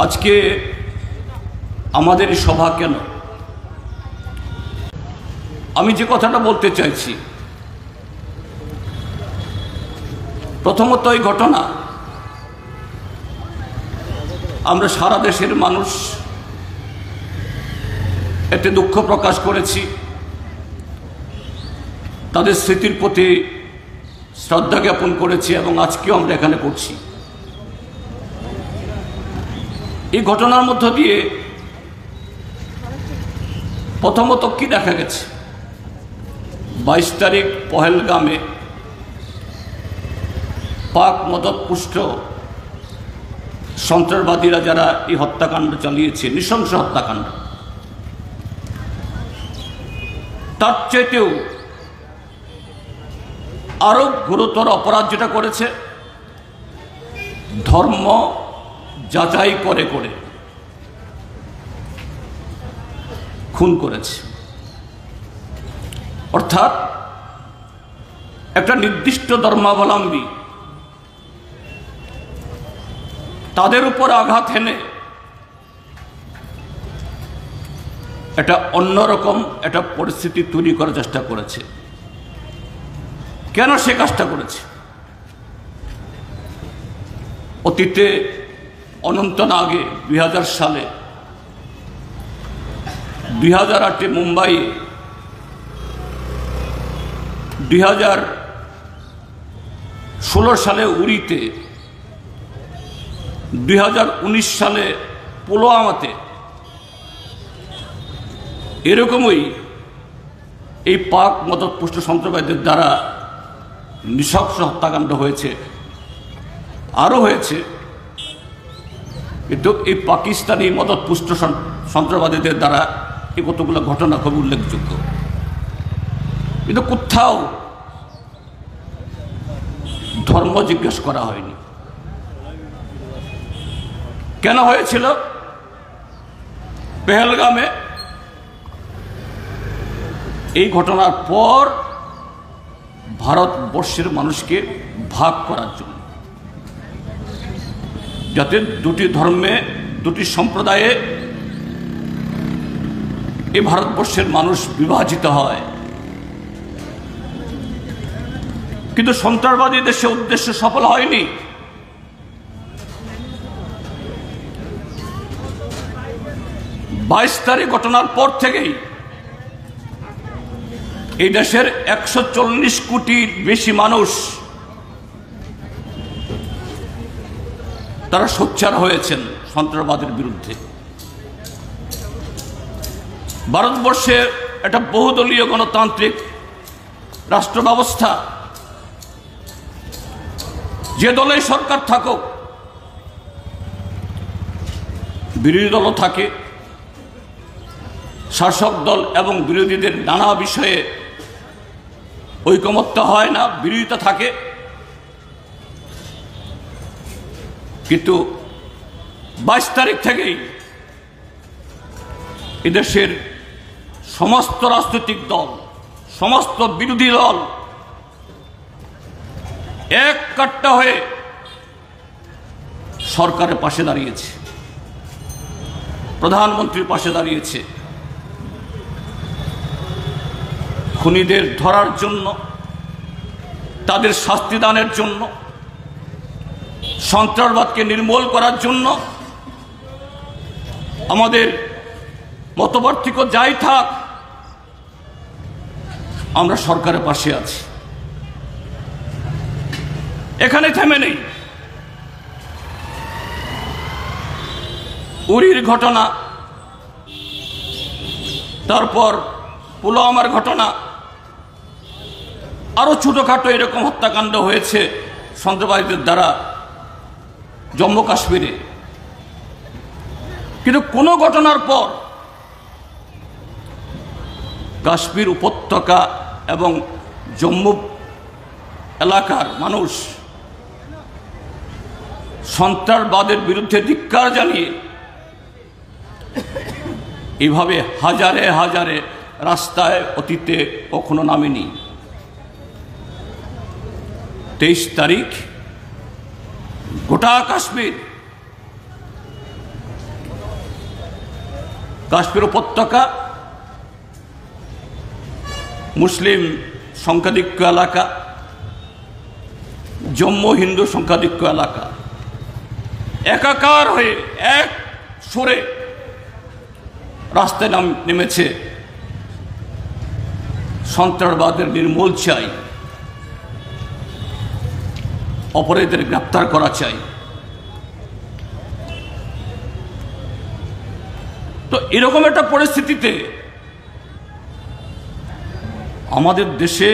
আজকে আমাদের এই সভা কেন? আমি যে কথাটা বলতে চাইছি, প্রথমত এই ঘটনা আমরা সারা দেশের মানুষ এতে দুঃখ প্রকাশ করেছি, তাদের স্মৃতির প্রতি শ্রদ্ধা জ্ঞাপন করেছি এবং আজকেও আমরা এখানে করছি। এই ঘটনার মধ্য দিয়ে প্রথমত কি দেখা গেছে, 22 তারিখ পহেলগামে পাক মদতপুষ্ট সন্ত্রাসবাদীরা যারা এই হত্যাকাণ্ড চালিয়েছে, নৃশংস হত্যাকাণ্ড, তার চাইতেও আরো গুরুতর অপরাধ যেটা করেছে, ধর্ম যাচাই করে করে খুন করেছে। অর্থাৎ একটা নির্দিষ্ট ধর্মাবলম্বী তাদের উপর আঘাত হেনে একটা অন্যরকম একটা পরিস্থিতি তৈরি করার চেষ্টা করেছে। কেন সে কাজটা করেছে? অতীতে অনন্তনাগে 2000 সালে 2008-এ মুম্বাইয়ে, 2016 সালে উরিতে, 2019 সালে পুলওয়ামাতে এরকমই এই পাক মদতপুষ্ট সন্ত্রাসবাদীদের দ্বারা নৃশংস হত্যাকাণ্ড হয়েছে, আরও হয়েছে। কিন্তু এই পাকিস্তানি মদতপুষ্ট সন্ত্রাসবাদীদের দ্বারা এই কতগুলো ঘটনা খুব উল্লেখযোগ্য, কিন্তু কোথাও ধর্ম জিজ্ঞেস করা হয়নি। কেন হয়েছিল? পেহেলগামে এই ঘটনার পর ভারতবর্ষের মানুষকে ভাগ করার জন্য, যাতে দুটি ধর্মে, দুটি সম্প্রদায়ে এই ভারতবর্ষের মানুষ বিভাজিত হয়। কিন্তু সন্ত্রাসবাদীদের সে উদ্দেশ্য সফল হয়নি। বাইশ তারিখ ঘটনার পর থেকেই এই দেশের 140 কোটির বেশি মানুষ তারা সোচ্চার হয়েছেন সন্ত্রাসবাদের বিরুদ্ধে। ভারতবর্ষে একটা বহুদলীয় গণতান্ত্রিক রাষ্ট্র ব্যবস্থা, যে দলেই সরকার থাকুক, বিরোধী দলও থাকে, শাসক দল এবং বিরোধীদের নানা বিষয়ে ঐকমত্য হয় না, বিরোধিতা থাকে। কিন্তু 22 তারিখ থেকেই এদেশের সমস্ত রাজনৈতিক দল, সমস্ত বিরোধী দল এক কাট্টা হয়ে সরকারের পাশে দাঁড়িয়েছে, প্রধানমন্ত্রীর পাশে দাঁড়িয়েছে, খুনিদের ধরার জন্য, তাদের শাস্তি দানের জন্য, সন্ত্রাসবাদকে নির্মূল করার জন্য। আমাদের মতপার্থক্য যাই থাক, আমরা সরকারের পাশে আছি। এখানে থেমে নেই। উরির ঘটনা, তারপর পুলওয়ামার ঘটনা, আরো ছোটখাটো এরকম হত্যাকাণ্ড হয়েছে সন্ত্রাসবাদীদের দ্বারা জম্মু কাশ্মীরে। কিন্তু কোনো ঘটনার পর কাশ্মীর উপত্যকা এবং জম্মু এলাকার মানুষ সন্ত্রাসবাদের বিরুদ্ধে ধিক্কার জানিয়ে এভাবে হাজারে হাজারে রাস্তায় অতীতে কখনো নামেনি। 23 তারিখ গোটা কাশ্মীর কাশ্মীর উপত্যকা মুসলিম সংখ্যাধিক্য এলাকা, জম্মু হিন্দু সংখ্যাধিক্য এলাকা, একাকার হয়ে এক সুরে রাস্তায় নেমেছে সন্ত্রাসবাদের নির্মূল চাই, অপরাধীদের গ্রেপ্তার করা চাই। তো এরকম একটা পরিস্থিতিতে আমাদের দেশে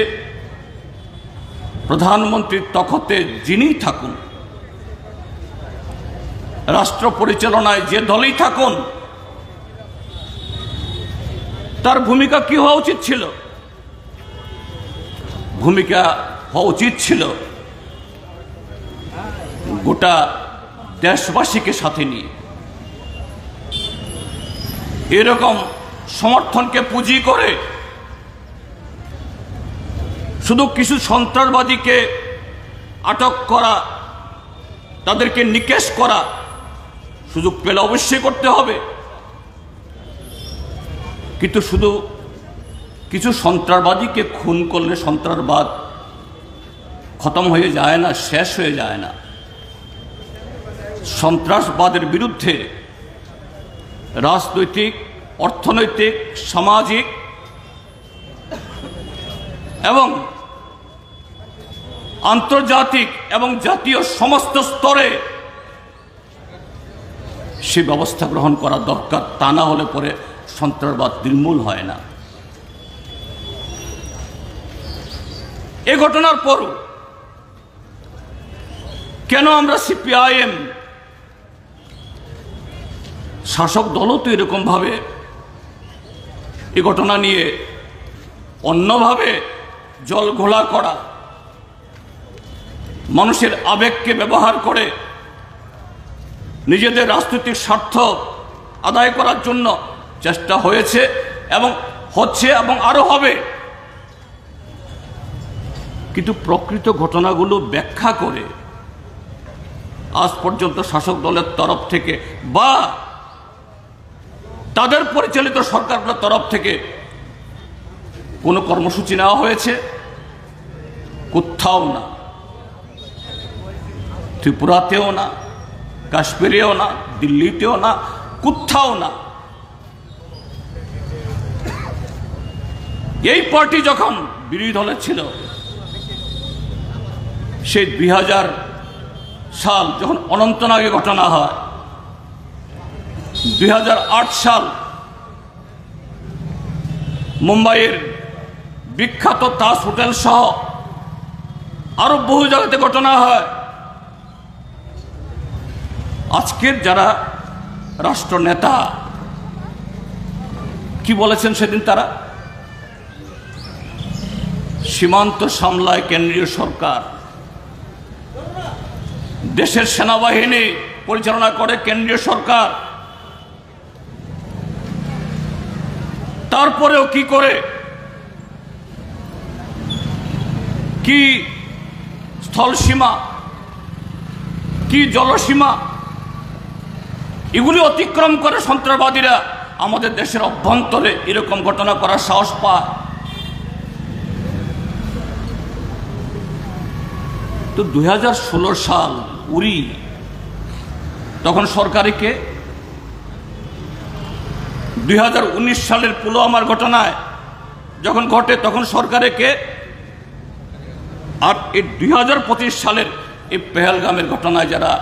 প্রধানমন্ত্রীর তখতে যিনিই থাকুন, রাষ্ট্র পরিচালনায় যে দলই থাকুন, তার ভূমিকা কি হওয়া উচিত ছিল? ভূমিকা হওয়া উচিত ছিল গোটা দেশবাসীকে সাথে নিয়ে এরকম সমর্থনকে পুঁজি করে শুধু কিছু সন্ত্রাসবাদীকে আটক করা, তাদেরকে নিকেশ করা সুযোগ পেলে অবশ্যই করতে হবে, কিন্তু শুধু কিছু সন্ত্রাসবাদীকে খুন করলে সন্ত্রাসবাদ খতম হয়ে যায় না, শেষ হয়ে যায় না। সন্ত্রাসবাদের বিরুদ্ধে রাজনৈতিক, অর্থনৈতিক, সামাজিক এবং আন্তর্জাতিক এবং জাতীয় সমস্ত স্তরে সে ব্যবস্থা গ্রহণ করা দরকার। তা না হলে পরে সন্ত্রাসবাদ নির্মূল হয় না। এ ঘটনার পরও কেন আমরা সিপিআইএম, শাসক দলও তো এরকমভাবে এ ঘটনা নিয়ে অন্যভাবে জল ঘোলা করা, মানুষের আবেগকে ব্যবহার করে নিজেদের রাজনৈতিক স্বার্থ আদায় করার জন্য চেষ্টা হয়েছে এবং হচ্ছে এবং আরো হবে, কিন্তু প্রকৃত ঘটনাগুলো ব্যাখ্যা করে আজ পর্যন্ত শাসক দলের তরফ থেকে বা তাদের পরিচালিত সরকারের তরফ থেকে কোনো কর্মসূচি নেওয়া হয়েছে? কোথাও না। ত্রিপুরাতেও না, কাশ্মীরেও না, দিল্লিতেও না, কোথাও না। এই পার্টি যখন বিরোধী দলে ছিল, সেই 2000 সাল যখন অনন্তনাগে ঘটনা হয়, 2008 সাল মুম্বাইয়ের বিখ্যাত তাজ হোটেল সহ আরো বহু জায়গাতে ঘটনা হয়। আজকের যারা রাষ্ট্রনেতা কি বলেছেন সেদিন? তারা সীমান্ত সামলায় কেন্দ্রীয় সরকার, দেশের সেনাবাহিনী পরিচালনা করে কেন্দ্রীয় সরকার। তারপরেও কি করে, কি স্থলসীমা, কি জলসীমা, এগুলি অতিক্রম করে সন্ত্রাসবাদীরা আমাদের দেশের অভ্যন্তরে এরকম ঘটনা করার সাহস পায়। তো 2016 সাল উরি, তখন সরকারে কে? 2019 সালের পুলওয়ামার ঘটনায় যখন ঘটে তখন সরকারে কে? আর এই 2025 সালের এই পেহেলগামের ঘটনায় যারা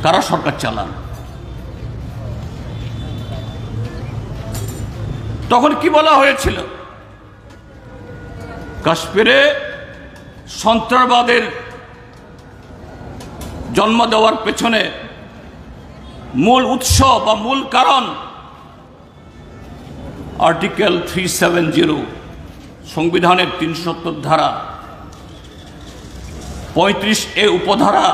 কারা সরকার চালান, তখন কি বলা হয়েছিল? কাশ্মীরে সন্ত্রাসবাদের জন্ম দেওয়ার পেছনে মূল উৎস বা মূল কারণ আর্টিকেল 370 সংবিধানের 370 ধারা 35A উপধারা।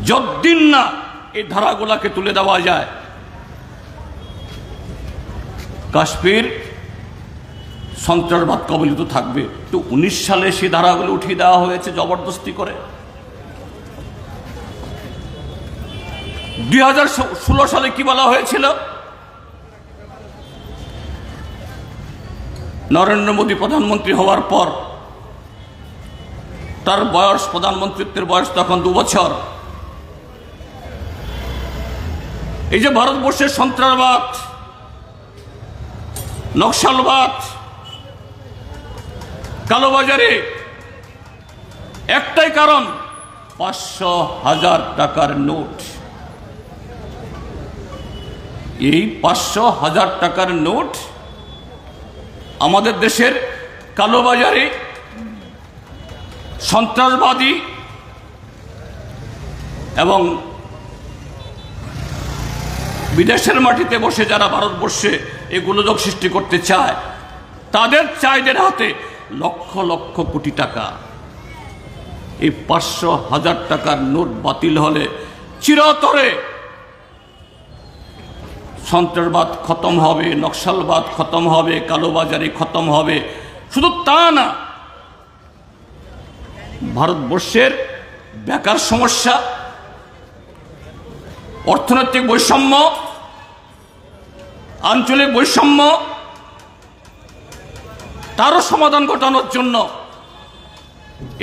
যতদিন না এই ধারাগুলাকে তুলে দেওয়া যায়, কাশ্মীর সন্ত্রাসবাদ কবলিত থাকবে। তো 19 সালে সেই ধারাগুলো উঠিয়ে দেওয়া হয়েছে জবরদস্তি করে। 2016 সালে কি বলা হয়েছিল? নরেন্দ্র মোদী প্রধানমন্ত্রী হওয়ার পর তার বয়স, প্রধানমন্ত্রীত্বের বয়স তখন 2 বছর। এই যে ভারতবর্ষের সন্ত্রাসবাদ, নকশালবাদ, কালোবাজারে একটাই কারণ, 500,000 টাকার নোট। এই 500,000 টাকার নোট আমাদের দেশের কালোবাজারে সন্ত্রাসবাদী এবং বিদেশের মাটিতে বসে যারা ভারতবর্ষে এই গোলযোগ সৃষ্টি করতে চায়, তাদের চাইদের হাতে লক্ষ লক্ষ কোটি টাকা। এই 500,000 টাকার নোট বাতিল হলে চিরতরে সন্ত্রাসবাদ খতম হবে, নকশালবাদ খতম হবে, কালোবাজারি খতম হবে। শুধু তা না, ভারতবর্ষের বেকার সমস্যা, অর্থনৈতিক বৈষম্য, আঞ্চলিক বৈষম্য, তারও সমাধান ঘটানোর জন্য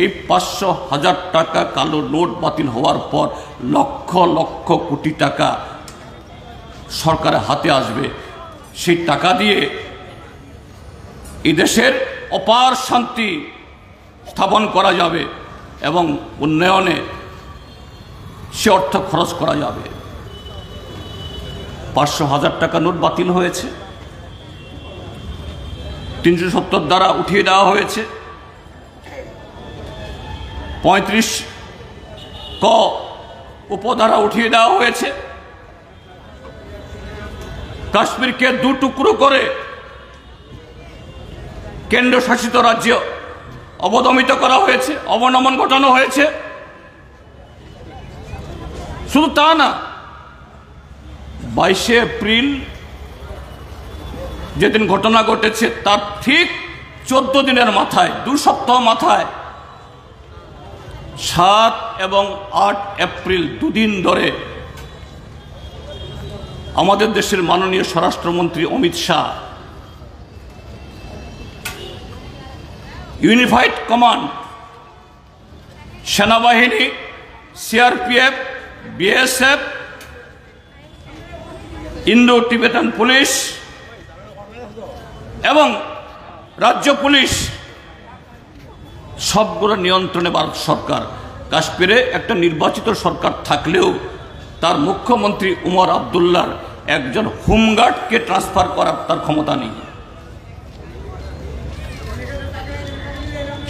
এই 500,000 টাকা কালো নোট বাতিল হওয়ার পর লক্ষ লক্ষ কোটি টাকা সরকারের হাতে আসবে। সেই টাকা দিয়ে এই দেশের অপার শান্তি স্থাপন করা যাবে এবং উন্নয়নে সে অর্থ খরচ করা যাবে। 500,000 টাকা নোট বাতিল হয়েছে, 370 দ্বারা উঠিয়ে দেওয়া হয়েছে, 35 ক উপধারা উঠিয়ে দেওয়া হয়েছে, কাশ্মীরকে 2 টুকরো করে কেন্দ্রশাসিত রাজ্য অবদমিত করা হয়েছে, অবনমন ঘটানো হয়েছে। শুধু তা না, 22শে এপ্রিল যেদিন ঘটনা ঘটেছে তার ঠিক 14 দিনের মাথায়, 2 সপ্তাহ মাথায়, 7 এবং 8 এপ্রিল 2 দিন ধরে আমাদের দেশের মাননীয় স্বরাষ্ট্রমন্ত্রী অমিত শাহ ইউনিফাইড কমান্ড, সেনাবাহিনী, CRPF, BSF, Indo Tibetan police এবং রাজ্য পুলিশ সবগুলো নিয়ন্ত্রণে ভারত সরকার। কাশ্মীরে একটা নির্বাচিত সরকার থাকলেও তার মুখ্যমন্ত্রী উমর আবদুল্লাহর একজন হোমগার্ডকে ট্রান্সফার করার তার ক্ষমতা নেই।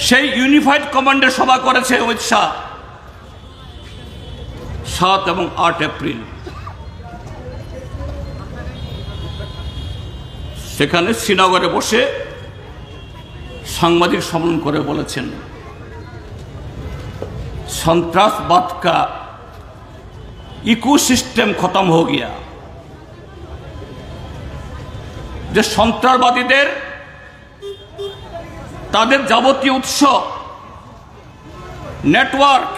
সেই ইউনিফাইড কমান্ডের সভা করেছে অমিত শাহ 7 এবং 8 এপ্রিল। সেখানে শ্রীনগরে বসে সাংবাদিক সম্মেলন করে বলেছেন, সন্ত্রাসবাদ का इकोसिस्टम खत्म हो गया। যে সন্ত্রাসবাদীদের তাদের যাবতীয় উৎস, নেটওয়ার্ক,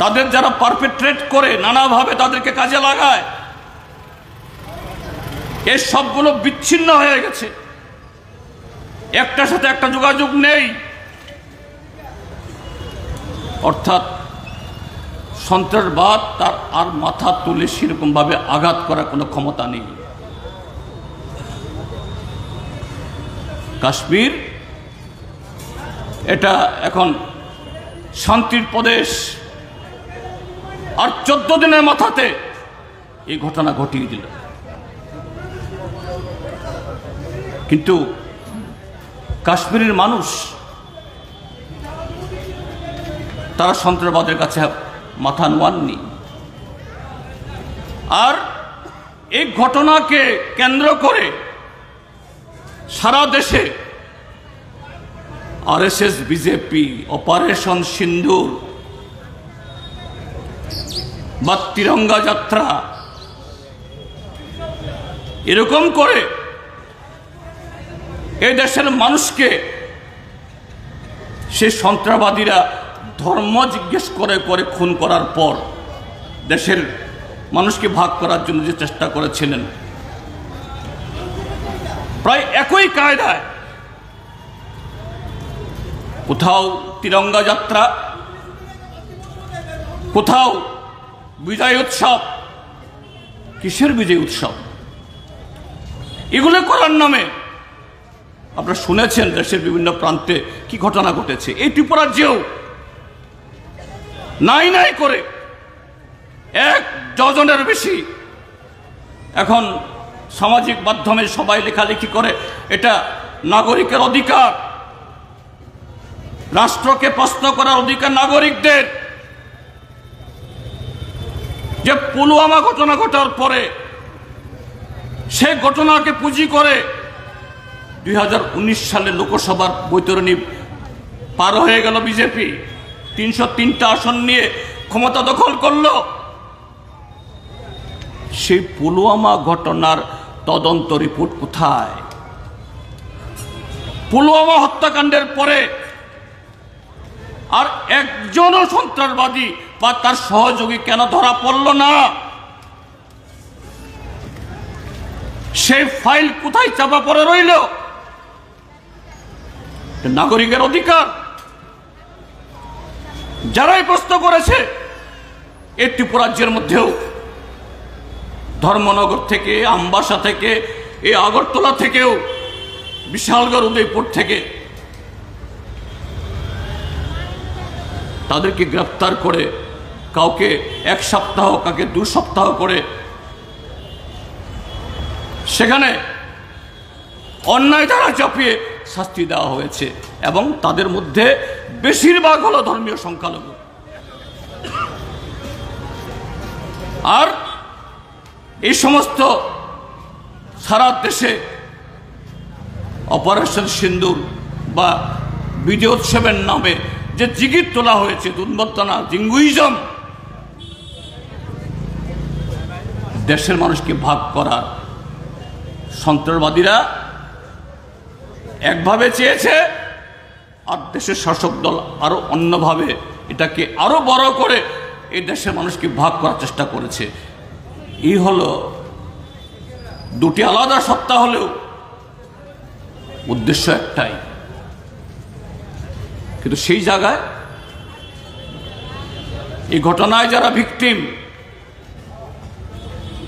তাদের যারা পারপেট্রেট করে নানাভাবে তাদেরকে কাজে লাগায়, এই সবগুলো বিচ্ছিন্ন হয়ে গেছে, একটার সাথে একটা যোগাযোগ নেই। অর্থাৎ সন্ত্রাসবাদ তার আর মাথা তুলে সেরকম ভাবে আঘাত করার কোনো ক্ষমতা নেই। কাশ্মীর এটা এখন শান্তির প্রদেশ, আর 14 দিনের মাথাতে এই ঘটনা ঘটিয়ে দিল। কিন্তু কাশ্মীরের মানুষ তারা সন্ত্রাসবাদের কাছে মাথা নোয়াননি। আর এই ঘটনাকে কেন্দ্র করে সারা দেশে আরএসএস, বিজেপি, অপারেশন সিন্দুর বা তিরঙ্গা যাত্রা এরকম করে এই দেশের মানুষকে সেই সন্ত্রাসবাদীরা ধর্ম জিজ্ঞেস করে করে খুন করার পর দেশের মানুষকে ভাগ করার জন্য যে চেষ্টা করেছিলেন, প্রায় একই কায়দায় কোথাও তিরঙ্গা যাত্রা, কোথাও বিজয় উৎসব। কিসের বিজয় উৎসব? এগুলো করার নামে আপনারা শুনেছেন দেশের বিভিন্ন প্রান্তে কি ঘটনা ঘটেছে। এই ত্রিপুরাজ্যেও নাই নাই করে 1 ডজনের বেশি এখন সামাজিক মাধ্যমে সবাই লেখালেখি করে এটা নাগরিকের অধিকার, রাষ্ট্রকে প্রশ্ন করার অধিকার নাগরিকদের। যে পুলওয়ামা ঘটনা ঘটার পরে সে ঘটনাকে পুঁজি করে 2019 সালে লোকসভার বৈতরণী পার হয়ে গেল বিজেপি, 303টা আসন নিয়ে ক্ষমতা দখল করল। সেই পুলওয়ামা ঘটনার তদন্ত রিপোর্ট কোথায়? পুলওয়ামা হত্যাকাণ্ডের পরে আর একজনও সন্ত্রাসবাদী বা তার সহযোগী কেন ধরা পড়ল না? সেই ফাইল কোথায় চাপা পড়ে রইল? নাগরিকের অধিকার। যারাই প্রশ্ন করেছে, এই ত্রিপুরাজ্যের মধ্যেও ধর্মনগর থেকে, আমবাসা থেকে, এই আগরতলা থেকেও, বিশালগড়, উদয়পুর থেকে তাদেরকে গ্রেফতার করে কাউকে 1 সপ্তাহ, কাউকে 2 সপ্তাহ করে সেখানে অন্যায় ধারা চাপিয়ে শাস্তি দেওয়া হয়েছে। এবং তাদের মধ্যে বেশিরভাগ হলো ধর্মীয় সংখ্যালঘু। আর এই সমস্ত সারা দেশে অপারেশন সিন্দুর বা বিজয় উৎসবের নামে যে জিগির তোলা হয়েছে, দুর্বৃত্তনা, জিঙ্গুইজম, দেশের মানুষকে ভাগ করা সন্ত্রাসবাদীরা একভাবে চেয়েছে, আর দেশের শাসক দল আরো অন্যভাবে এটাকে আরো বড় করে এই দেশের মানুষকে ভাগ করার চেষ্টা করেছে। এই হলো দুটি আলাদা সত্তা, হলেও উদ্দেশ্য একটাই। কিন্তু সেই জায়গায় এই ঘটনায় যারা ভিকটিম,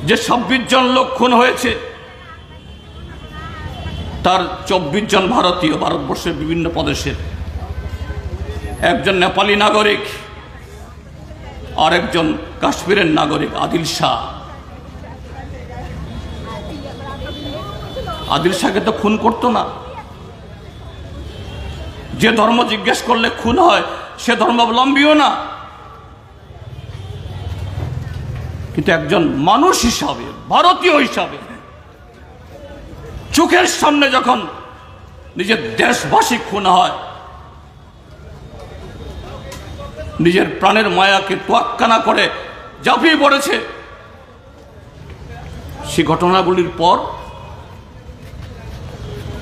যে 26 জন লোক খুন হয়েছে, তার 24 জন ভারতীয়, ভারতবর্ষের বিভিন্ন প্রদেশের, একজন নেপালি নাগরিক আর একজন কাশ্মীরের নাগরিক আদিল শাহ। আদিল শাহকে তো খুন করতো না। যে ধর্ম জিজ্ঞেস করলে খুন হয় সে ধর্মাবলম্বীও না, কিন্তু একজন মানুষ হিসাবে, ভারতীয় হিসাবে চোখের সামনে যখন নিজের দেশবাসী খুন হয়, নিজের প্রাণের মায়াকে তোয়াক্কা না করে ঝাঁপিয়ে পড়েছে। সেই ঘটনাগুলির পর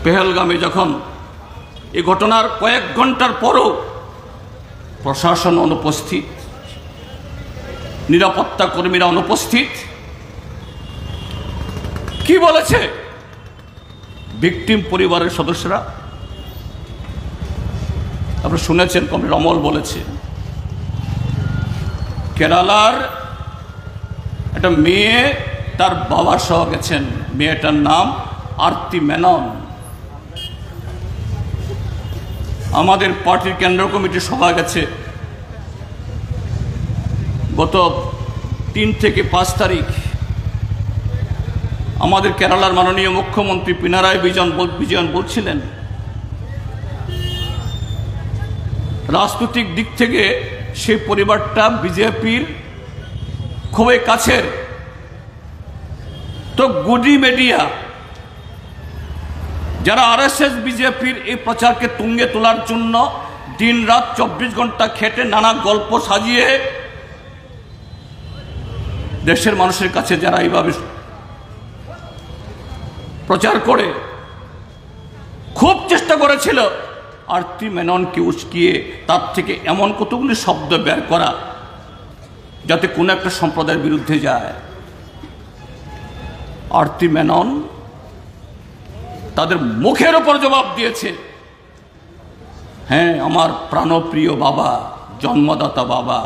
পেহেলগামে যখন এই ঘটনার কয়েক ঘন্টার পরও প্রশাসন অনুপস্থিত, নিরাপত্তা কর্মীরা অনুপস্থিত, কি বলেছে ভিকটিম পরিবারের সদস্যরা? আপনারা শুনেছেন, কমরেড অমল বলেছে, কেরালার একটা মেয়ে তার বাবার সহ গেছেন, মেয়েটার নাম আরতি মেনন। আমাদের পার্টির কেন্দ্র কমিটির সভা গেছে গত 3 থেকে 5 তারিখ। আমাদের কেরালার মাননীয় মুখ্যমন্ত্রী পিনারাই বিজয়ন বলছিলেন, রাজনৈতিক দিক থেকে সেই পরিবারটা বিজেপির খুবই কাছের। তো গুডি মিডিয়া যারা আরএসএস বিজেপির এই প্রচারকে তুঙ্গে তোলার জন্য দিন রাত 24 ঘন্টা খেটে নানা গল্প সাজিয়ে দেশের মানুষের কাছে যারা এইভাবে প্রচার করে খুব চেষ্টা করেছিল আরতি মেননকে উস্কিয়ে তার থেকে এমন কতগুলি শব্দ বের করা যাতে কোনো একটা সম্প্রদায়ের বিরুদ্ধে যায়। আরতি মেনন তাদের মুখের উপর জবাব দিয়েছে, হ্যাঁ, আমার প্রাণপ্রিয় বাবা, জন্মদাতা বাবা,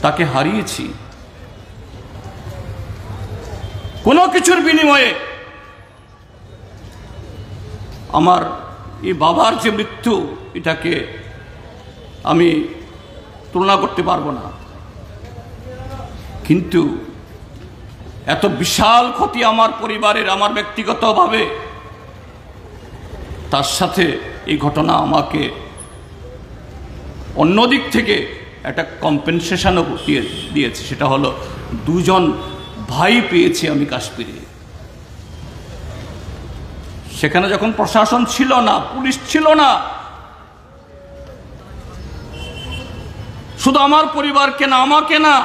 তাকে হারিয়েছি। কোনো কিছুর বিনিময়ে আমার এই বাবার যে মৃত্যু, এটাকে আমি তুলনা করতে পারবো না। কিন্তু এত বিশাল ক্ষতি আমার পরিবারের, আমার ব্যক্তিগতভাবে, তার সাথে এই ঘটনা আমাকে অন্যদিক থেকে একটা কম্পেনসেশনও দিয়েছে। সেটা হলো 2 জন ভাই পেয়েছি আমি কাশ্মীরে। সেখানে যখন প্রশাসন ছিল না, পুলিশ ছিল না, শুধু আমার পরিবারকে না, আমাকে না,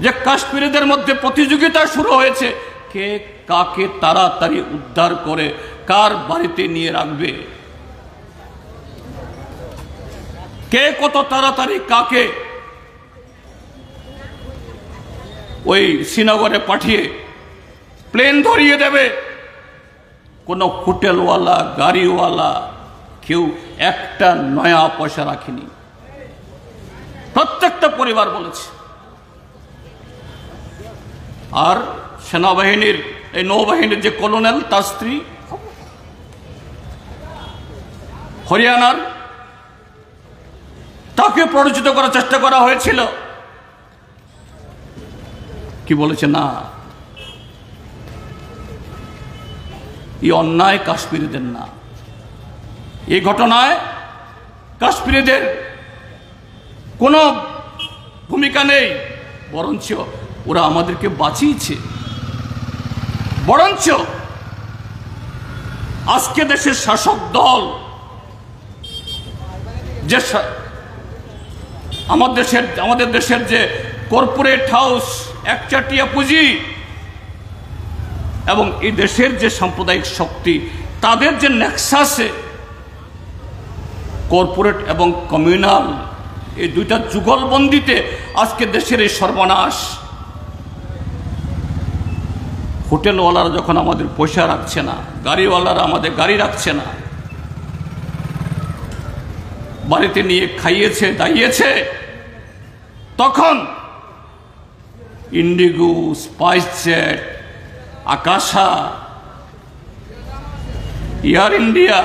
যে কাশ্মীরিদের মধ্যে প্রতিযোগিতা শুরু হয়েছে, কে কাকে তাড়াতাড়ি উদ্ধার করে কার বাড়িতে নিয়ে রাখবে, কে কত তাড়াতাড়ি কাকে ওই শ্রীনগরে পাঠিয়ে প্লেন ধরিয়ে দেবে। কোনো হোটেলওয়ালা, গাড়িওয়ালা কেউ একটা নয়া পয়সা রাখেনি। প্রত্যেকটা পরিবার বলেছে। আর সেনাবাহিনীর, এই নৌবাহিনীর যে কলোনেল, তার স্ত্রী হরিয়ানার, তাকে প্ররোচিত করার চেষ্টা করা হয়েছিল। কি বলেছে, না, এই অন্যায় কাশ্মীরিদের না, এই ঘটনায় কাশ্মীরিদের কোনো ভূমিকা নেই, বরঞ্চ ওরা আমাদেরকে বাঁচিয়েছে। বরঞ্চ আজকে দেশের শাসক দল, যে আমাদের দেশের যে কর্পোরেট হাউস, একচাটিয়া পুঁজি, এবং এই দেশের যে সাম্প্রদায়িক শক্তি, তাদের যে নেক্সাসে কর্পোরেট এবং কমিউনাল, এই দুইটা যুগলবন্দিতে আজকে দেশের এই সর্বনাশ। হোটেলওয়ালারা যখন আমাদের পয়সা রাখছে না, গাড়িওয়ালারা আমাদের গাড়ি রাখছে না, বাড়িতে নিয়ে খাইয়েছে, দাইয়েছে, তখন Indigo, spice jet, আকাশা, air India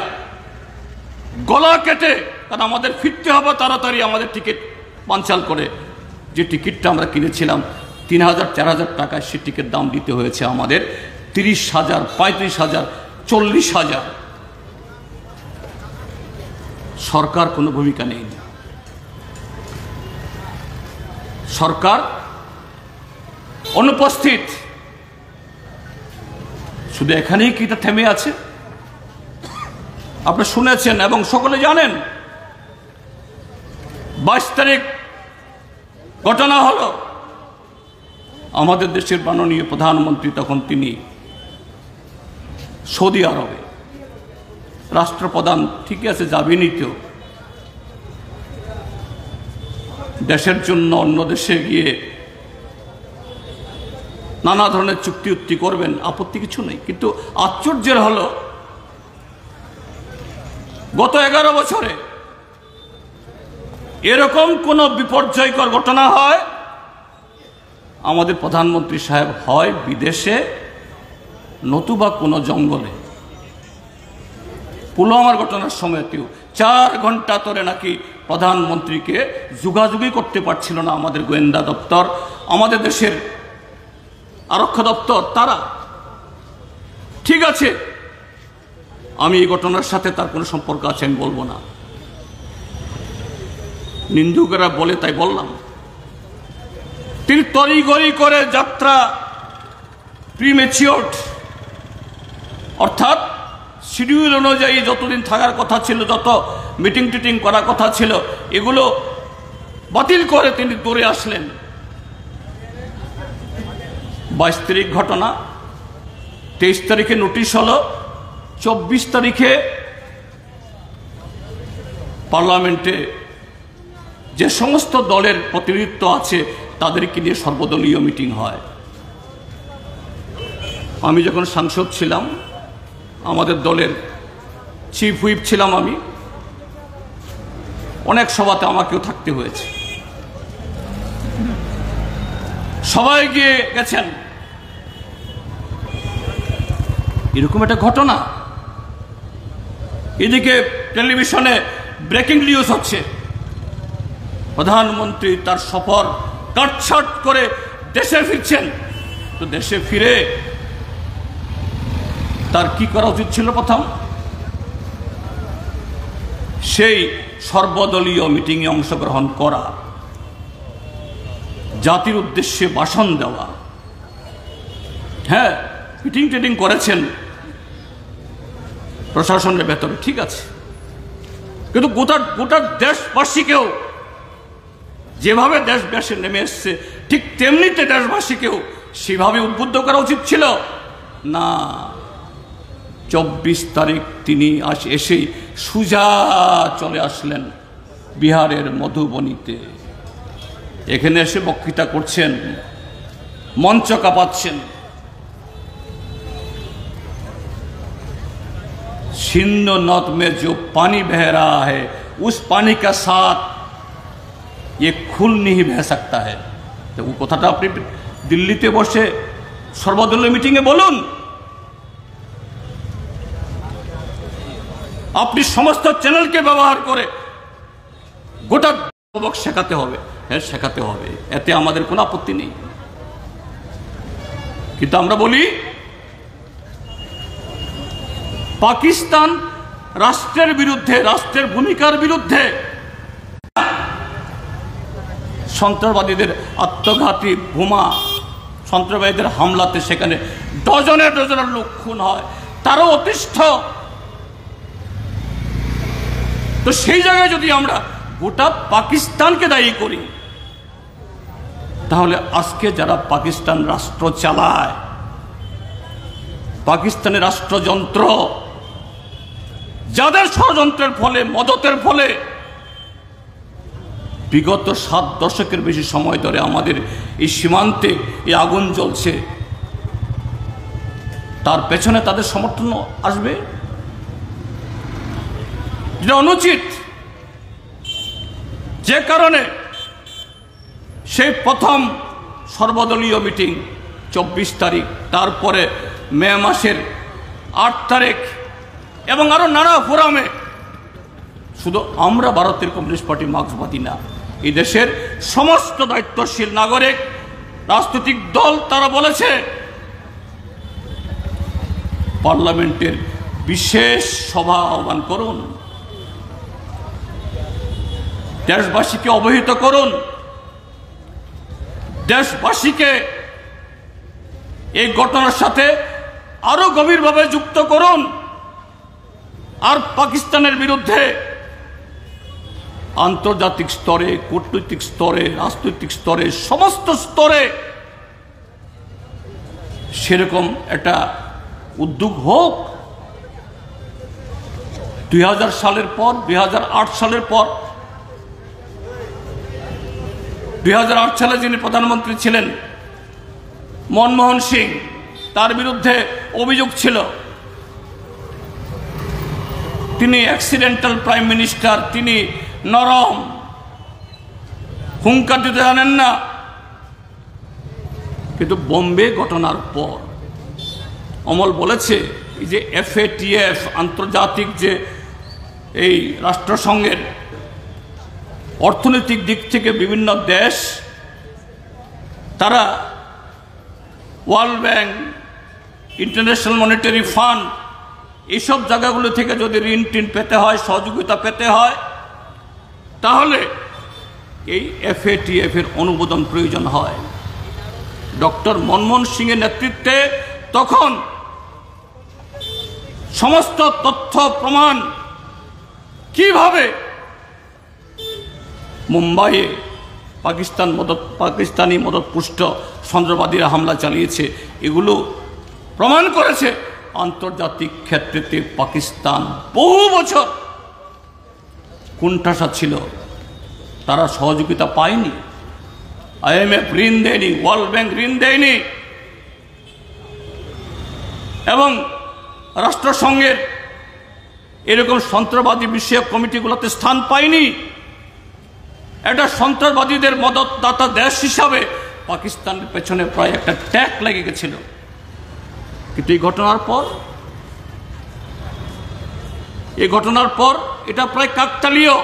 গলা কেটে, কারণ আমাদের ফিরতে হবে তাড়াতাড়ি, আমাদের টিকিট পাঞ্চাল করে, যে টিকিটটা আমরা কিনেছিলাম 3,000 4,000 টাকায়, সে টিকিট দাম দিতে হয়েছে আমাদের 30,000, 35,000, 40,000। সরকার কোনো ভূমিকা নেই। সরকার অনুপস্থিত। শুধু এখানেই কি এটা থেমে আছে? আপনি শুনেছেন এবং সকলে জানেন, 22 তারিখ ঘটনা হলো, আমাদের দেশের মাননীয় প্রধানমন্ত্রী, তখন তিনি সৌদি আরবে রাষ্ট্রপ্রধান, ঠিকই আছে, যাবেনই তো, দেশের জন্য অন্য দেশে গিয়ে নানা ধরনের চুক্তি উক্তি করবেন, আপত্তি কিছু নেই। কিন্তু আশ্চর্যের হলো, গত 11 বছরে এরকম কোন বিপর্যয়কর ঘটনা হয়, আমাদের প্রধানমন্ত্রী সাহেব হয় বিদেশে, নতুবা কোনো জঙ্গলে। পুলওয়ামার ঘটনার সময়তেও 4 ঘন্টা ধরে নাকি প্রধানমন্ত্রীকে যোগাযোগই করতে পারছিল না আমাদের গোয়েন্দা দপ্তর, আমাদের দেশের আরক্ষা দপ্তর। তারা, ঠিক আছে, আমি এই ঘটনার সাথে তার কোনো সম্পর্ক আছে আমি বলবো না, নিন্দুকেরা বলে তাই বললাম। তিনি তড়িঘড়ি করে যাত্রা, প্রিমেচিওর, অর্থাৎ শিডিউল অনুযায়ী যতদিন থাকার কথা ছিল, যত মিটিং টিটিং করার কথা ছিল, এগুলো বাতিল করে তিনি দৌড়ে আসলেন। 22 তারিখ ঘটনা, 23 তারিখে নোটিশ হলো, 24 তারিখে পার্লামেন্টে যে সমস্ত দলের প্রতিনিধিত্ব আছে তাদেরকে নিয়ে সর্বদলীয় মিটিং হয়। আমি যখন সাংসদ ছিলাম, আমাদের দলের চিফ হুইপ ছিলাম আমি, অনেক সভাতে আমাকেও থাকতে হয়েছে। সবাই গিয়ে গেছেন, এরকম একটা ঘটনা। এদিকে টেলিভিশনে ব্রেকিং নিউজ হচ্ছে, প্রধানমন্ত্রী তার সফর কাটছাট করে দেশে ফিরছেন। তো দেশে ফিরে তার কি করা উচিত ছিল? প্রথম, সেই সর্বদলীয় মিটিংয়ে অংশগ্রহণ করা, জাতির উদ্দেশ্যে ভাষণ দেওয়া। হ্যাঁ, মিটিং টিটিং করেছেন প্রশাসনের ভেতরে, ঠিক আছে, কিন্তু গোটা দেশবাসীকেও যেভাবে দেশবাসী নেমে এসছে ঠিক তেমনিতে দেশবাসীকেও সেভাবে উদ্বুদ্ধ করা উচিত ছিল না। 24 তারিখ তিনি এসেই সুজা চলে আসলেন বিহারের মধুবনীতে। এখানে এসে বক্তৃতা করছেন, মঞ্চ কাঁপাচ্ছেন। सिंधु नद में जो पानी बह रहा है उस पानी का साथ ये खुल नहीं बह सकता है। तो वो কথাটা আপনি দিল্লিতে বসে সর্বদলীয় মিটিংয়ে বলুন। আপনি সমস্ত চ্যানেলকে ব্যবহার করে গোটা সবক শেখাতে হবে, হ্যাঁ শেখাতে হবে, এতে আমাদের কোনো আপত্তি নেই। কিন্তু আমরা বলি পাকিস্তান রাষ্ট্রের বিরুদ্ধে, রাষ্ট্রের ভূমিকার বিরুদ্ধে, সন্ত্রাসবাদীদের আত্মঘাতী বোমা, সন্ত্রাসবাদীদের হামলাতে সেখানে ডজনে ডজনের লোক খুন হয়, তারও অতিষ্ঠ। তো সেই জায়গায় যদি আমরা গোটা পাকিস্তানকে দায়ী করি, তাহলে আজকে যারা পাকিস্তান রাষ্ট্র চালায়, পাকিস্তানের রাষ্ট্রযন্ত্র, যাদের ষড়যন্ত্রের ফলে, মদতের ফলে বিগত 7 দশকের বেশি সময় ধরে আমাদের এই সীমান্তে এই আগুন জ্বলছে, তার পেছনে তাদের সমর্থন আসবে, যেটা অনুচিত। যে কারণে সেই প্রথম সর্বদলীয় মিটিং 24 তারিখ, তারপরে মে মাসের 8 তারিখ এবং আরো নানা ফোরামে, শুধু আমরা ভারতের কমিউনিস্ট পার্টি মার্ক্সবাদী না, এই দেশের সমস্ত দায়িত্বশীল নাগরিক, রাজনৈতিক দল, তারা বলেছে পার্লামেন্টের বিশেষ সভা আহ্বান করুন, দেশবাসীকে অবহিত করুন, দেশবাসীকে এই ঘটনার সাথে আরো গভীরভাবে যুক্ত করুন। আর পাকিস্তানের বিরুদ্ধে আন্তর্জাতিক স্তরে, কূটনৈতিক স্তরে, রাজনৈতিক স্তরে, সমস্ত স্তরে সেরকম একটা উদ্যোগ হোক। 2000 সালের পর, 2008 সালের পর, 2008 সালে যিনি প্রধানমন্ত্রী ছিলেন মনমোহন সিং, তার বিরুদ্ধে অভিযোগ ছিল তিনি অ্যাক্সিডেন্টাল প্রাইম মিনিস্টার, তিনি নরম, হুঙ্কার দিতে জানেন না। কিন্তু বোম্বে ঘটনার পর অমল বলেছে, এই যে FATF, আন্তর্জাতিক যে এই রাষ্ট্রসংঘের অর্থনৈতিক দিক থেকে বিভিন্ন দেশ, তারা world bank, international monetary fund, এইসব জায়গাগুলো থেকে যদি ঋণ টিন পেতে হয়, সহযোগিতা পেতে হয়, তাহলে এই FATF এর অনুমোদন প্রয়োজন হয়। ডক্টর মনমোহন সিংয়ের নেতৃত্বে তখন সমস্ত তথ্য প্রমাণ কিভাবে মুম্বাইয়ে পাকিস্তানি মদতপুষ্ট সন্ত্রাসবাদীরা হামলা চালিয়েছে, এগুলো প্রমাণ করেছে আন্তর্জাতিক ক্ষেত্রেতে পাকিস্তান বহু বছর কোণঠাসা ছিল। তারা সহযোগিতা পায়নি। IMF ঋণ দেয়নি, ওয়ার্ল্ড ব্যাংক ঋণ দেয়নি, এবং রাষ্ট্রসংঘের এরকম সন্ত্রাসবাদী বিষয়ক কমিটিগুলোতে স্থান পায়নি। একটা সন্ত্রাসবাদীদের মদতদাতা দেশ হিসাবে পাকিস্তানের পেছনে প্রায় একটা ট্যাগ লেগে গেছিল। কিন্তু এই ঘটনার পর এটা প্রায় কাকতালীয়।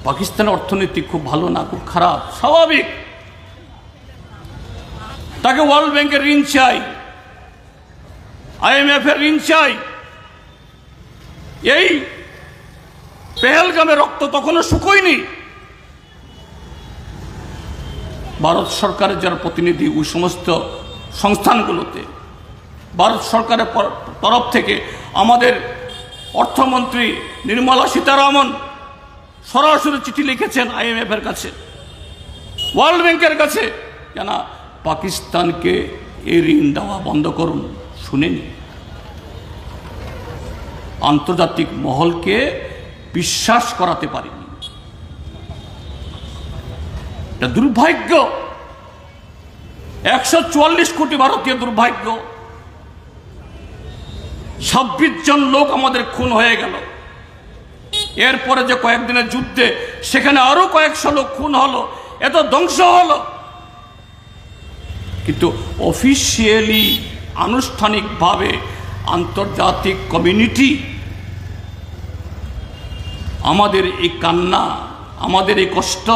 পাকিস্তানের অর্থনীতি খুব ভালো না, খুব খারাপ, স্বাভাবিক। তাকে ওয়ার্ল্ড ব্যাংকের ঋণ চাই, IMF এর ঋণ চাই। এই পেহেলগামের রক্ত তখনও শুকোয়নি। ভারত সরকারের যারা প্রতিনিধি ওই সমস্ত সংস্থানগুলোতে, ভারত সরকারের তরফ থেকে আমাদের অর্থমন্ত্রী নির্মলা সীতারামন সরাসরি চিঠি লিখেছেন IMF এর কাছে, ওয়ার্ল্ড ব্যাংকের কাছে, কেন পাকিস্তানকে এই ঋণ দেওয়া বন্ধ করুন। শুনেনি। আন্তর্জাতিক মহলকে বিশ্বাস করাতে পারেনি। এটা দুর্ভাগ্য, 144 কোটি ভারতীয় দুর্ভাগ্য। 26 জন লোক আমাদের খুন হয়ে গেল। এরপরে যে কয়েকদিনের যুদ্ধে সেখানে আরো কয়েকশো লোক খুন হলো, এত ধ্বংস হলো। কিন্তু অফিসিয়ালি, আনুষ্ঠানিকভাবে আন্তর্জাতিক কমিউনিটি আমাদের এই কান্না, আমাদের এই কষ্ট,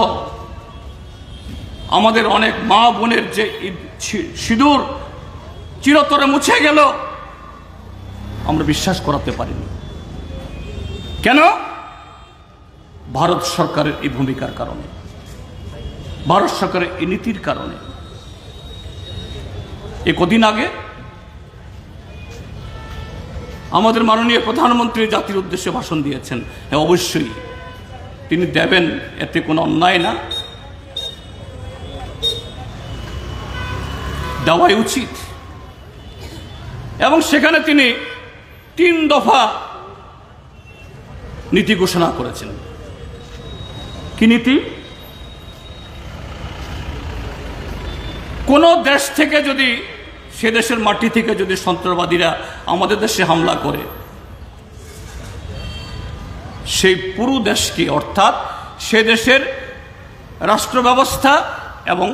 আমাদের অনেক মা বোনের যে সিঁদুর চিরতরে মুছে গেল, আমরা বিশ্বাস করাতে পারিনি। কেন? ভারত সরকারের এই ভূমিকার কারণে, ভারত সরকারের এই নীতির কারণে। এই কদিন আগে আমাদের মাননীয় প্রধানমন্ত্রী জাতির উদ্দেশ্যে ভাষণ দিয়েছেন। হ্যাঁ, অবশ্যই তিনি দেবেন, এতে কোনো অন্যায় না, দেওয়াই উচিত। এবং সেখানে তিনি 3 দফা নীতি ঘোষণা করেছেন। কি নীতি? কোন দেশ থেকে যদি, সে দেশের মাটি থেকে যদি সন্ত্রাসবাদীরা আমাদের দেশে হামলা করে, সেই পুরো দেশকে, অর্থাৎ সে দেশের রাষ্ট্র ব্যবস্থা এবং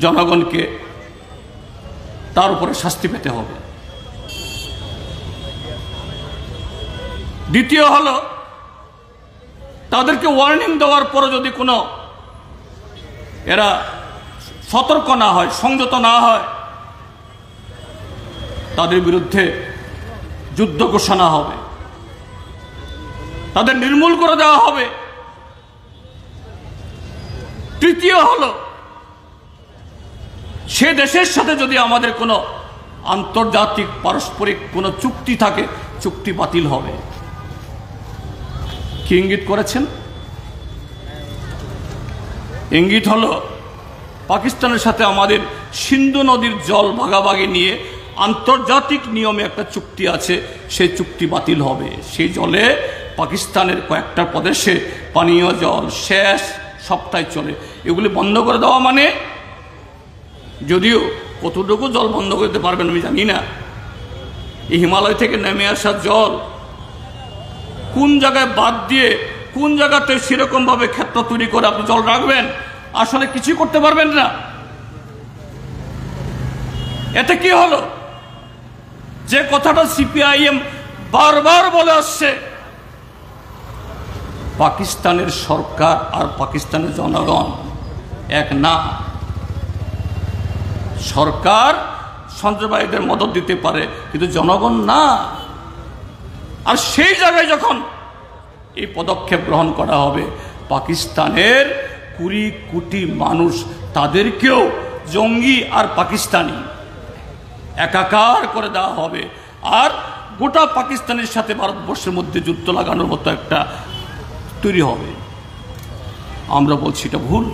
জনগণকে তার উপরে শাস্তি পেতে হবে। দ্বিতীয় হলো, তাদেরকে ওয়ার্নিং দেওয়ার পরে যদি কোনো এরা সতর্ক না হয়, সংযত না হয়, তাদের বিরুদ্ধে যুদ্ধ ঘোষণা হবে, তাদের নির্মূল করে দেওয়া হবে। তৃতীয় হলো, সে দেশের সাথে যদি আমাদের কোনো আন্তর্জাতিক পারস্পরিক কোনো চুক্তি থাকে, চুক্তি বাতিল হবে। কি ইঙ্গিত করেছেন? ইঙ্গিত হলো, পাকিস্তানের সাথে আমাদের সিন্ধু নদীর জল ভাগাভাগি নিয়ে আন্তর্জাতিক নিয়মে একটা চুক্তি আছে, সেই চুক্তি বাতিল হবে। সেই জলে পাকিস্তানের কয়েকটা প্রদেশে পানীয় জল, সেচ সবটাই চলে। এগুলি বন্ধ করে দেওয়া মানে, যদিও কতটুকু জল বন্ধ করতে পারবেন আমি জানি না। এই হিমালয় থেকে নেমে আসা জল কোন জায়গায় বাদ দিয়ে, কোন জায়গাতে সেরকমভাবে ক্ষেত্র তৈরি করে আপনি জল রাখবেন, আসলে কিছু করতে পারবেন না। এতে কি হলো? যে কথাটা CPIM বারবার বলে আসছে, পাকিস্তানের সরকার আর পাকিস্তানের জনগণ এক না। সরকার সন্ত্রাসবাদীদের মদত দিতে পারে, কিন্তু জনগণ না। আর সেই জায়গায় যখন এই পদক্ষেপ গ্রহণ করা হবে, পাকিস্তানের 20 কোটি মানুষ, তাদেরকেও জঙ্গি আর পাকিস্তানি একাকার করে দেওয়া হবে। আর গোটা পাকিস্তানের সাথে ভারতবর্ষের মধ্যে যুদ্ধ লাগানোর মতো একটা তৈরি হবে। আমরা বলছি এটা ভুল,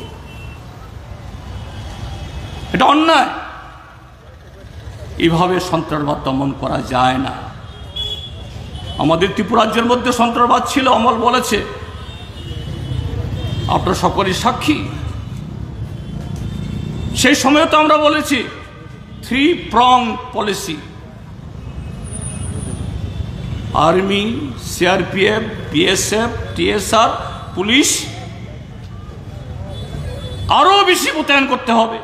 এটা অন্যায়। এইভাবে সন্ত্রাসবাদ দমন করা যায় না। আমাদের ত্রিপুরা রাজ্যের মধ্যে সন্ত্রাসবাদ ছিল, অমল বলেছে, আপনারা সকলেই সাক্ষী। সেই সময় তো আমরা বলেছি 3-prong policy, army, CRPF, BSF, TSR, police আরো বেশি মোতায়েন করতে হবে,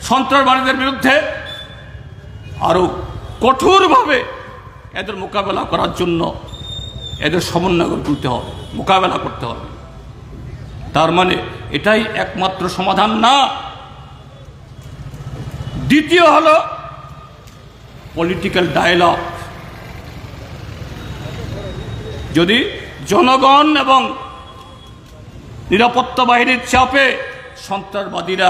সন্ত্রাসবাদীদের বিরুদ্ধে আরো কঠোরভাবে এদের মোকাবেলা করার জন্য এদের সমন্বয় করে তুলতে হবে, মোকাবেলা করতে হবে। তার মানে এটাই একমাত্র সমাধান না। দ্বিতীয় হলো পলিটিক্যাল ডায়ালগ। যদি জনগণ এবং নিরাপত্তা বাহিনীর চাপে সন্ত্রাসবাদীরা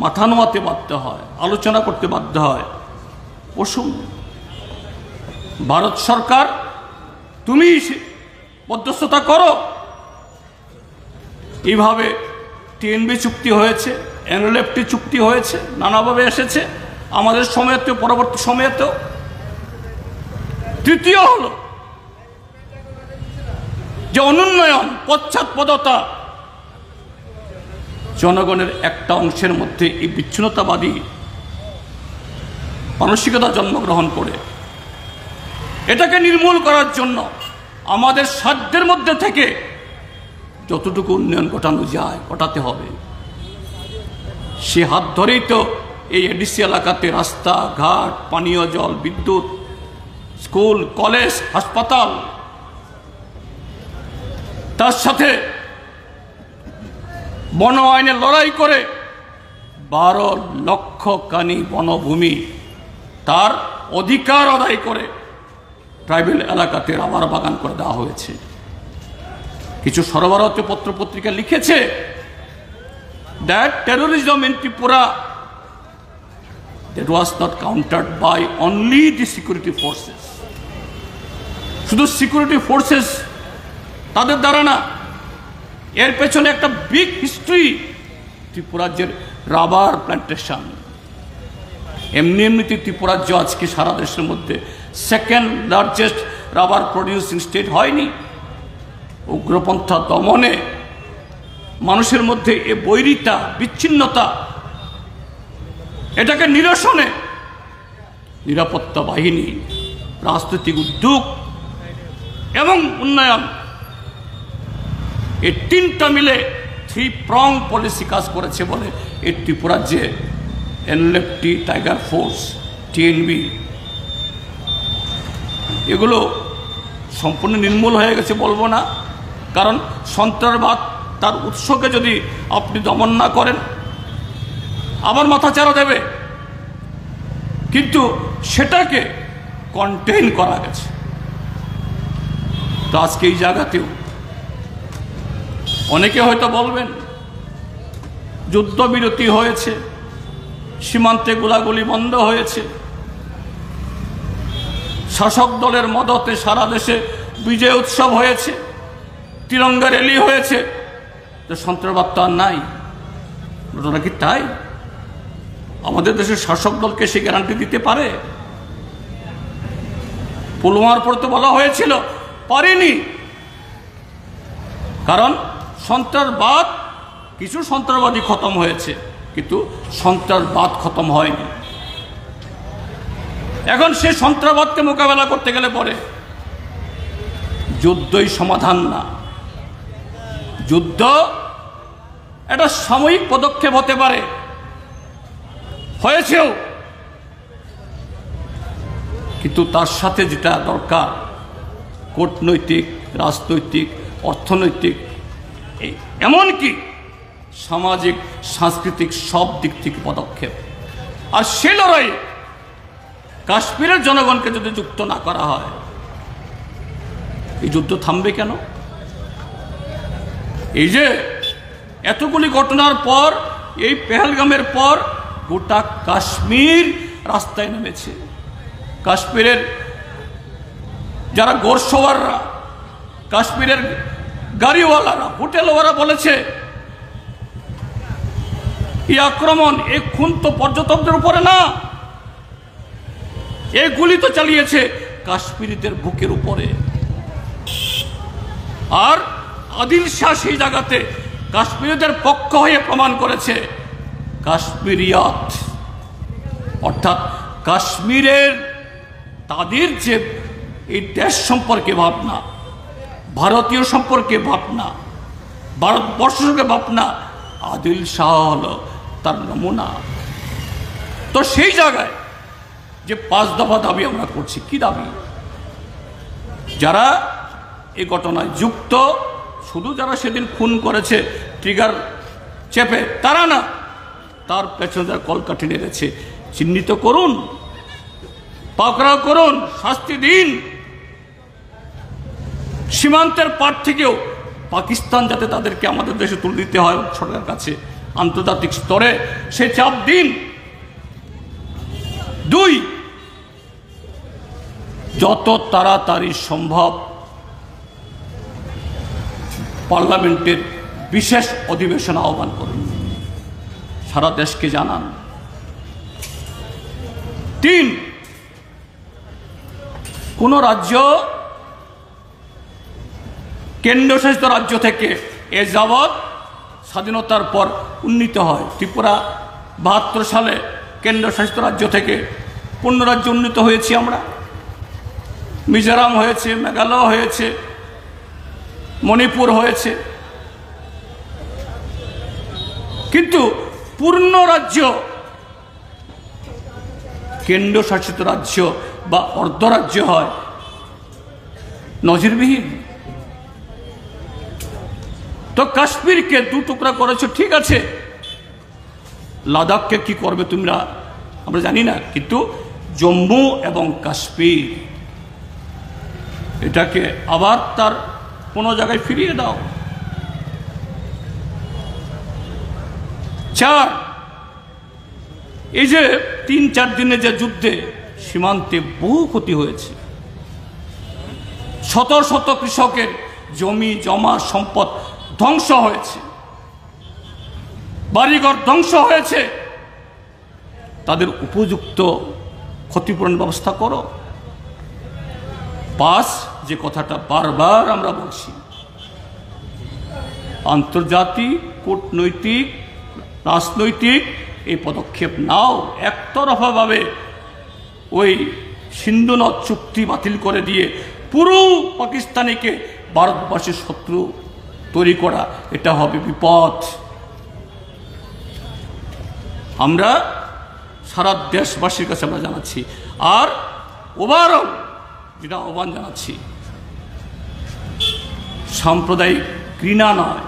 মাথা নোয়াতে বাধ্য হয়, আলোচনা করতে বাধ্য হয়, বসুন, ভারত সরকার তুমি মধ্যস্থতা করো। এইভাবে টিএনবি চুক্তি হয়েছে, এনএলএফটি চুক্তি হয়েছে, নানাভাবে এসেছে আমাদের সময়েতেও, পরবর্তী সময়েতেও। তৃতীয় হলো যে অনুন্নয়ন, পশ্চাৎপদতা, জনগণের একটা অংশের মধ্যে এই বিচ্ছিন্নতাবাদী মানসিকতা জন্মগ্রহণ করে এটাকে নির্মূল করার জন্য আমাদের সাধ্যের মধ্যে থেকে যতটুকু উন্নয়ন ঘটানো যায় ঘটাতে হবে। সে হাত ধরেই তো এই এডিসি এলাকাতে রাস্তা ঘাট, পানীয় জল, বিদ্যুৎ, স্কুল, কলেজ, হাসপাতাল, তার সাথে বন আইনে লড়াই করে 12 লক্ষ কানি বনভূমি তার অধিকার আদায় করে ট্রাইবেল এলাকাতে রাবার বাগান করে দেওয়া হয়েছে। কিছু সরবরাহতে পত্রপত্রিকা লিখেছে that terrorism in Tripura that was not countered by only the security forces, শুধু সিকিউরিটি ফোর্সেস তাদের দ্বারা না, এর পেছনে একটা বিগ হিস্ট্রি। ত্রিপুরাজ্যের রাবার প্ল্যান্টেশন, এমনিতে ত্রিপুরাজ্য আজকে সারা দেশের মধ্যে second largest rubber producing state হয়নি। উগ্রপন্থা দমনে, মানুষের মধ্যে এ বৈরিতা, বিচ্ছিন্নতা, এটাকে নিরসনে নিরাপত্তা বাহিনী, রাজনৈতিক উদ্যোগ এবং উন্নয়ন, এই তিনটা মিলে 3-prong পলিসি কাজ করেছে বলে এই ত্রিপুরাজ্যে এনএলএফটি, টাইগার ফোর্স, টিএনবি এগুলো সম্পূর্ণ নির্মূল হয়ে গেছে বলবো না, কারণ সন্ত্রাসবাদ তার উৎসকে যদি আপনি দমন না করেন আবার মাথাচাড়া দেবে, কিন্তু সেটাকে কন্টেইন করা গেছে। তো আজকে এই জায়গাতেও অনেকে হয়তো বলবেন যুদ্ধবিরতি হয়েছে, সীমান্তে গোলাগুলি বন্ধ হয়েছে, শাসক দলের মদতে সারা দেশে বিজয় উৎসব হয়েছে, তিরঙ্গা র্যালি হয়েছে, তো সন্ত্রাসবাদ তো আর নাই। ঘটনা কি তাই? আমাদের দেশের শাসক দলকে সে গ্যারান্টি দিতে পারে? পুলওয়ামার পর তো বলা হয়েছিল, পারেনি। কারণ সন্ত্রাসবাদ, কিছু সন্ত্রাসবাদী খতম হয়েছে, কিন্তু সন্ত্রাসবাদ খতম হয়নি। এখন সে সন্ত্রাসবাদকে মোকাবেলা করতে গেলে পরে যুদ্ধই সমাধান না। যুদ্ধ একটা সাময়িক পদক্ষেপ হতে পারে, হয়েছেও, কিন্তু তার সাথে যেটা দরকার কূটনৈতিক, রাজনৈতিক, অর্থনৈতিক, এমনকি সামাজিক, সাংস্কৃতিক সব দিক থেকে পদক্ষেপ। আর সে লড়াই কাশ্মীরের জনগণকে যদি যুক্ত না করা হয়, এই যুদ্ধ থামবে কেন? এই যে এতগুলি ঘটনার পর, এই পেহেলগামের পর গোটা কাশ্মীর রাস্তায় নেমেছে। কাশ্মীরের যারা গোরসওয়াররা, কাশ্মীরের গাড়িওয়ালারা, হোটেলওয়ালা বলেছে এই আক্রমণ, এই খুন তো পর্যটকদের উপরে না, এই গুলি তো চালিয়েছে কাশ্মীরিদের বুকের উপরে। আর আদিল শাহ সেই জায়গাতে কাশ্মীরিদের পক্ষ হয়ে প্রমাণ করেছে কাশ্মীরিয়াত, অর্থাৎ কাশ্মীরের তাদের যে এই দেশ সম্পর্কে ভাবনা, ভারতীয় সম্পর্কে ভাবনা, ভারতবর্ষ সম্পর্কে ভাবনা, আদিল শাহ হলো তার নমুনা। তো সেই জায়গায় যে 5 দফা দাবি আমরা করছি, কি দাবি? যারা এই ঘটনায় যুক্ত, শুধু যারা সেদিন খুন করেছে ট্রিগার চেপে তারা না, তার পেছনে যারা কলকাঠি নেড়েছে চিহ্নিত করুন, পাকড়াও করুন, শাস্তি দিন। সীমান্তের পার থেকেও পাকিস্তান যাতে তাদেরকে আমাদের দেশে তুলে দিতে হয় সরকারের কাছে আন্তর্জাতিক স্তরে, সে চাপ দিন। 2, যত তাড়াতাড়ি সম্ভব পার্লামেন্টের বিশেষ অধিবেশন আহ্বান করুন, সারা দেশকে জানান। 3, কোন রাজ্য কেন্দ্রশাসিত রাজ্য থেকে এ যাবৎ স্বাধীনতার পর উন্নীত হয়। ত্রিপুরা 72 সালে কেন্দ্রশাসিত রাজ্য থেকে পূর্ণ রাজ্য উন্নীত হয়েছি আমরা। মিজোরাম হয়েছে, মেঘালয় হয়েছে, মণিপুর হয়েছে, কিন্তু পূর্ণ রাজ্য কেন্দ্রশাসিত রাজ্য বা অর্ধরাজ্য হয় নজিরবিহীন। তো কাশ্মীরকে 2 টুকরা করেছো, ঠিক আছে, লাদাখকে কি করবে তোমরা আমরা জানি না, কিন্তু জম্মু এবং কাশ্মীর এটাকে আবার তার কোনো জায়গায় ফিরিয়ে দাও। 4, এই যে 3-4 দিনের যে যুদ্ধে সীমান্তে বহু ক্ষতি হয়েছে, শত শত কৃষকের জমি জমা সম্পদ ধ্বংস হয়েছে, বাড়িঘর ধ্বংস হয়েছে, তাদের উপযুক্ত ক্ষতিপূরণ ব্যবস্থা করো। 5, যে কথাটা বারবার আমরা বলছি, আন্তর্জাতিক, কূটনৈতিক, রাজনৈতিক এই পদক্ষেপ নাও। একতরফাভাবে ওই সিন্ধু নদ চুক্তি বাতিল করে দিয়ে পুরো পাকিস্তানিকে ভারতবর্ষের শত্রু তৈরি করা, এটা হবে বিপদ। আমরা সারা দেশবাসীর কাছে আমরা জানাচ্ছি, আর ওভারঅল যেটা আহ্বান জানাচ্ছি, সাম্প্রদায়িক ঘৃণা নয়,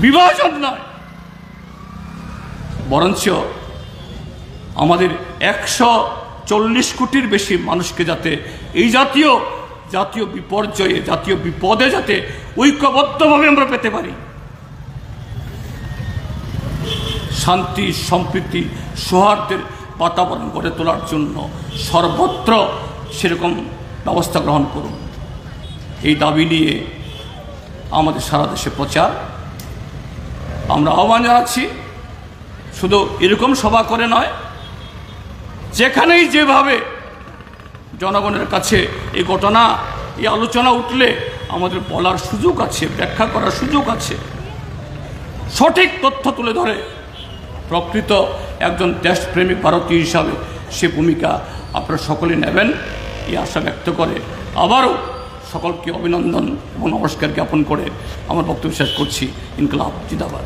বিভাজন নয়, বরঞ্চ আমাদের 140 কোটির বেশি মানুষকে যাতে এই জাতীয় বিপর্যয়ে, জাতীয় বিপদে যাতে ঐক্যবদ্ধভাবে আমরা পেতে পারি, শান্তি, সম্প্রীতি, সৌহার্দ্যের বাতাবরণ গড়ে তোলার জন্য সর্বত্র সেরকম ব্যবস্থা গ্রহণ করুন। এই দাবি নিয়ে আমাদের সারা দেশে প্রচার আমরা আহ্বান জানাচ্ছি। শুধু এরকম সভা করে নয়, যেখানেই যেভাবে জনগণের কাছে এই ঘটনা, এই আলোচনা উঠলে আমাদের বলার সুযোগ আছে, ব্যাখ্যা করার সুযোগ আছে, সঠিক তথ্য তুলে ধরে প্রকৃত একজন দেশপ্রেমিক ভারতীয় হিসাবে সে ভূমিকা আপনারা সকলে নেবেন, এই আশা ব্যক্ত করে আবারও সকলকে অভিনন্দন এবং নমস্কার জ্ঞাপন করে আমার বক্তব্য শেষ করছি। ইনকলাব জিন্দাবাদ।